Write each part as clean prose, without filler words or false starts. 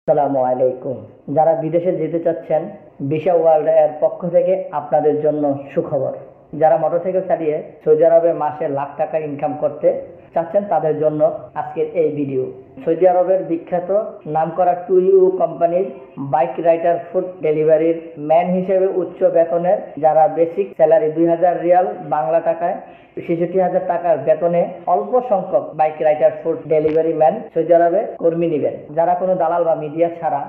আসসালামু আলাইকুম। যারা বিদেশে যেতে চাচ্ছেন, ভিসা ওয়ার্ল্ড এর পক্ষ থেকে আপনাদের জন্য সুখবর। যারা মোটরসাইকেল চালিয়ে সৌদি আরবে মাসে লাখ টাকা ইনকাম করতে চাচ্ছেন, তাদের জন্য আজকের এই ভিডিও। সৌদি আরবের বিখ্যাত নামকরা টু ইউ কোম্পানির বাইক রাইডার ফুড ডেলিভারির ম্যান হিসেবে উচ্চ বেতনের, যারা বেসিক স্যালারি 2000 রিয়াল বাংলা টাকায় 66,000 টাকার বেতনে অল্প সংখ্যক bike rider food delivery man Saudi আরবে কর্মী নেবেন। যারা কোনো দালাল বা মিডিয়া ছাড়া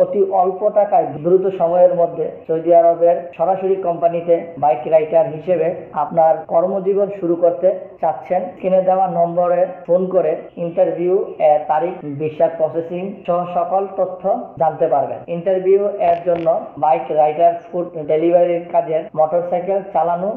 অতি অল্প টাকায় দ্রুত সময়ের মধ্যে সৌদি আরবের সরাসরি কোম্পানিতে বাইক রাইডার হিসেবে আপনার কর্মজীবন শুরু করতে চাচ্ছেন, কিনে দেওয়া নম্বরে ফোন করে ইন্টারভিউ এর তারিখ, ভিসা প্রসেসিং সহ সকল তথ্য জানতে পারবেন। ইন্টারভিউ এর জন্য বাইক রাইডার ফুড ডেলিভারির কাজের মোটরসাইকেল চালানো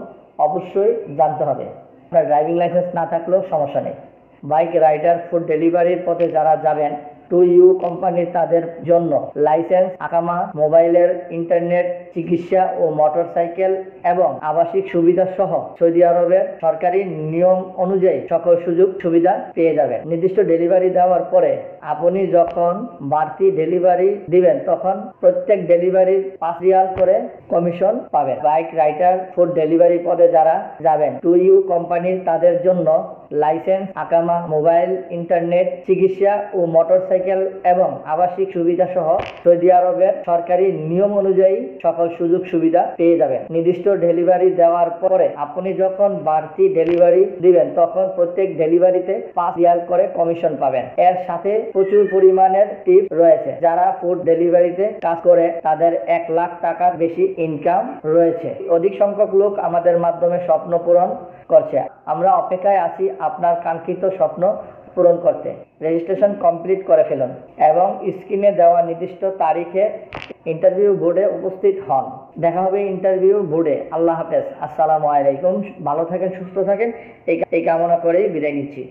অবশ্যই জানতে হবে। আপনার ড্রাইভিং লাইসেন্স না থাকলেও সমস্যা নেই। বাইক রাইডার ফুড ডেলিভারির পথে যারা যাবেন, টু ইউ কোম্পানির তাদের জন্য লাইসেন্স, আকামা, মোবাইলের ইন্টারনেট, চিকিৎসা ও মোটরসাইকেল এবং আবাসিক সুবিধা সহ সৌদি আরবের সরকারি নিয়ম অনুযায়ী সকল সুযোগ সুবিধা পেয়ে যাবেন। নির্দিষ্ট ডেলিভারি দেওয়ার পরে আপনি যখন বাড়তি ডেলিভারি দিবেন, তখন প্রত্যেক ডেলিভারির 5 রিয়াল করে কমিশন পাবেন। বাইক রাইডার ফুড ডেলিভারি পদে যারা যাবেন, টু ইউ কোম্পানির তাদের জন্য লাইসেন্স, আকামা, মোবাইল, ইন্টারনেট, চিকিৎসা ও মোটরসাইকেল এবং আবাসিক সুবিধা সহ সৌদি আরবের সরকারি নিয়ম অনুযায়ী সকল সুযোগ সুবিধা পেয়ে যাবেন। নির্দিষ্ট ডেলিভারি দেওয়ার পরে আপনি যখন বাড়তি ডেলিভারি দিবেন, তখন প্রত্যেক ডেলিভারিতে 5 রিয়াল করে কমিশন পাবেন। এর সাথে প্রচুর পরিমাণের টিপ রয়েছে। যারা ফুড ডেলিভারিতে কাজ করে তাদের 1 লাখ টাকার বেশি ইনকাম রয়েছে। অধিক সংখ্যক লোক আমাদের মাধ্যমে স্বপ্ন পূরণ করছে। আমরা অপেক্ষায় আছি আপনার কাঙ্ক্ষিত স্বপ্ন পূরণ করতে। রেজিস্ট্রেশন কমপ্লিট করে ফেলুন এবং স্ক্রিনে দেওয়া নির্দিষ্ট তারিখে ইন্টারভিউ বোর্ডে উপস্থিত হন। দেখা হবে ইন্টারভিউ বোর্ডে। আল্লাহ হাফেজ। আসসালামু আলাইকুম। ভালো থাকেন, সুস্থ থাকেন, এই কামনা করেই বিদায় নিচ্ছি।